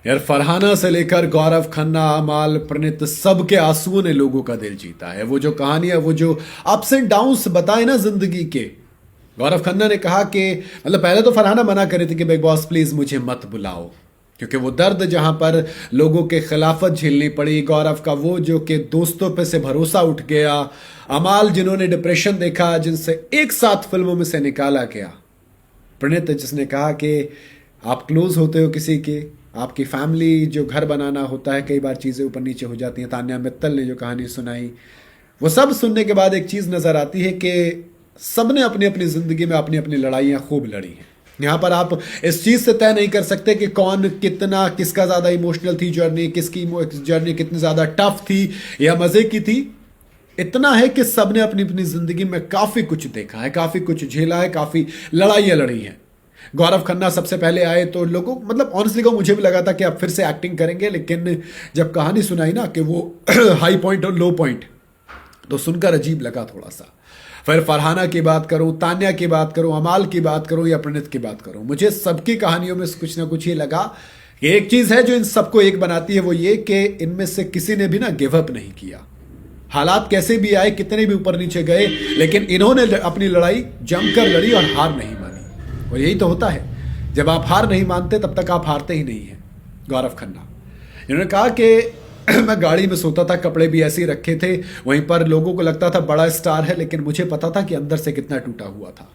यार फरहाना से लेकर गौरव खन्ना, अमाल, प्रणीत, सबके आंसुओं ने लोगों का दिल जीता है। वो जो कहानियां, वो जो अप्स एंड डाउन्स बताए ना जिंदगी के। गौरव खन्ना ने कहा कि मतलब पहले तो फरहाना मना कर रही थी कि बिग बॉस प्लीज मुझे मत बुलाओ, क्योंकि वो दर्द जहां पर लोगों के खिलाफत झेलनी पड़ी, गौरव का वो जो कि दोस्तों पे से भरोसा उठ गया, अमाल जिन्होंने डिप्रेशन देखा, जिनसे एक साथ फिल्मों में से निकाला गया, प्रणीत जिसने कहा कि आप क्लोज होते हो किसी के, आपकी फैमिली जो घर बनाना होता है कई बार चीज़ें ऊपर नीचे हो जाती हैं, तान्या मित्तल ने जो कहानी सुनाई, वो सब सुनने के बाद एक चीज़ नज़र आती है कि सबने अपनी अपनी ज़िंदगी में अपनी अपनी लड़ाइयाँ खूब लड़ी हैं। यहाँ पर आप इस चीज़ से तय नहीं कर सकते कि कौन कितना, किसका ज़्यादा इमोशनल थी जर्नी, किसकी जर्नी कितनी ज़्यादा टफ थी या मज़े की थी। इतना है कि सबने अपनी अपनी ज़िंदगी में काफ़ी कुछ देखा है, काफ़ी कुछ झेला है, काफ़ी लड़ाइयाँ लड़ी हैं। गौरव खन्ना सबसे पहले आए तो लोगों मतलब ऑनेस्टली को मुझे भी लगा था कि आप फिर से एक्टिंग करेंगे, लेकिन जब कहानी सुनाई ना कि वो हाई पॉइंट और लो पॉइंट, तो सुनकर अजीब लगा थोड़ा सा। फिर फरहाना की बात करूं, तान्या की बात करूं, अमाल की बात करूं या प्रणीत की बात करूं, मुझे सबकी कहानियों में कुछ ना कुछ ये लगा कि एक चीज़ है जो इन सबको एक बनाती है, वो ये कि इनमें से किसी ने भी ना गिव अप नहीं किया। हालात कैसे भी आए, कितने भी ऊपर नीचे गए, लेकिन इन्होंने अपनी लड़ाई जमकर लड़ी और हार नहीं मानी। और यही तो होता है, जब आप हार नहीं मानते तब तक आप हारते ही नहीं हैं। गौरव खन्ना इन्होंने कहा कि मैं गाड़ी में सोता था, कपड़े भी ऐसे ही रखे थे, वहीं पर लोगों को लगता था बड़ा स्टार है, लेकिन मुझे पता था कि अंदर से कितना टूटा हुआ था।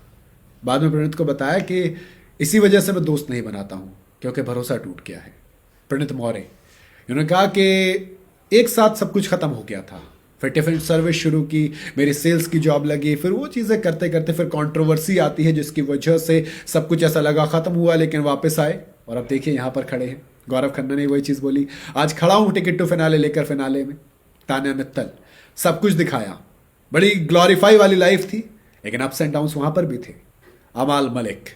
बाद में प्रणीत को बताया कि इसी वजह से मैं दोस्त नहीं बनाता हूं, क्योंकि भरोसा टूट गया है। प्रणीत मौर्य इन्होंने कहा कि एक साथ सब कुछ खत्म हो गया था, फिर टिफिन सर्विस शुरू की, मेरी सेल्स की जॉब लगी, फिर वो चीज़ें करते करते फिर कंट्रोवर्सी आती है जिसकी वजह से सब कुछ ऐसा लगा ख़त्म हुआ, लेकिन वापस आए और अब देखिए यहाँ पर खड़े हैं। गौरव खन्ना ने वही चीज़ बोली, आज खड़ा हूँ टिकट टू फिनाले लेकर फिनाले में। तान्या मित्तल सब कुछ दिखाया, बड़ी ग्लोरीफाई वाली लाइफ थी, लेकिन अप्स एंड डाउन्स वहाँ पर भी थे। अमाल मलिक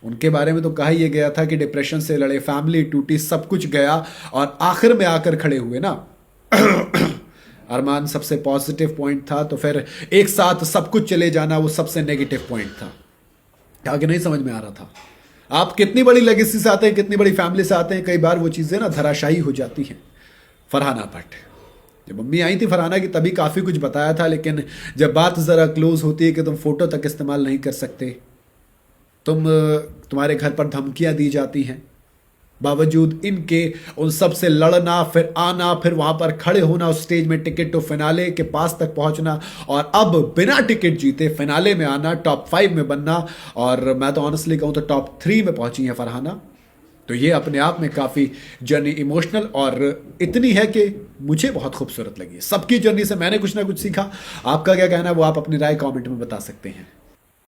उनके बारे में तो कहा ही गया था कि डिप्रेशन से लड़े, फैमिली टूटी, सब कुछ गया और आखिर में आकर खड़े हुए ना। अरमान सबसे पॉजिटिव पॉइंट था, तो फिर एक साथ सब कुछ चले जाना वो सबसे नेगेटिव पॉइंट था। आगे नहीं समझ में आ रहा था। आप कितनी बड़ी लेगेसी से आते हैं, कितनी बड़ी फैमिली से आते हैं, कई बार वो चीज़ें ना धराशायी हो जाती हैं। फरहाना भट्ट, जब मम्मी आई थी फरहाना की तभी काफ़ी कुछ बताया था, लेकिन जब बात ज़रा क्लोज होती है कि तुम फोटो तक इस्तेमाल नहीं कर सकते, तुम्हारे घर पर धमकियाँ दी जाती हैं, बावजूद इनके उन सब से लड़ना, फिर आना, फिर वहां पर खड़े होना, उस स्टेज में टिकट टू फिनाले के पास तक पहुंचना, और अब बिना टिकट जीते फिनाले में आना, टॉप 5 में बनना, और मैं तो ऑनेस्टली कहूं तो टॉप 3 में पहुंची है फरहाना। तो ये अपने आप में काफ़ी जर्नी इमोशनल और इतनी है कि मुझे बहुत खूबसूरत लगी। सबकी जर्नी से मैंने कुछ ना कुछ सीखा। आपका क्या कहना है वो आप अपनी राय कमेंट में बता सकते हैं।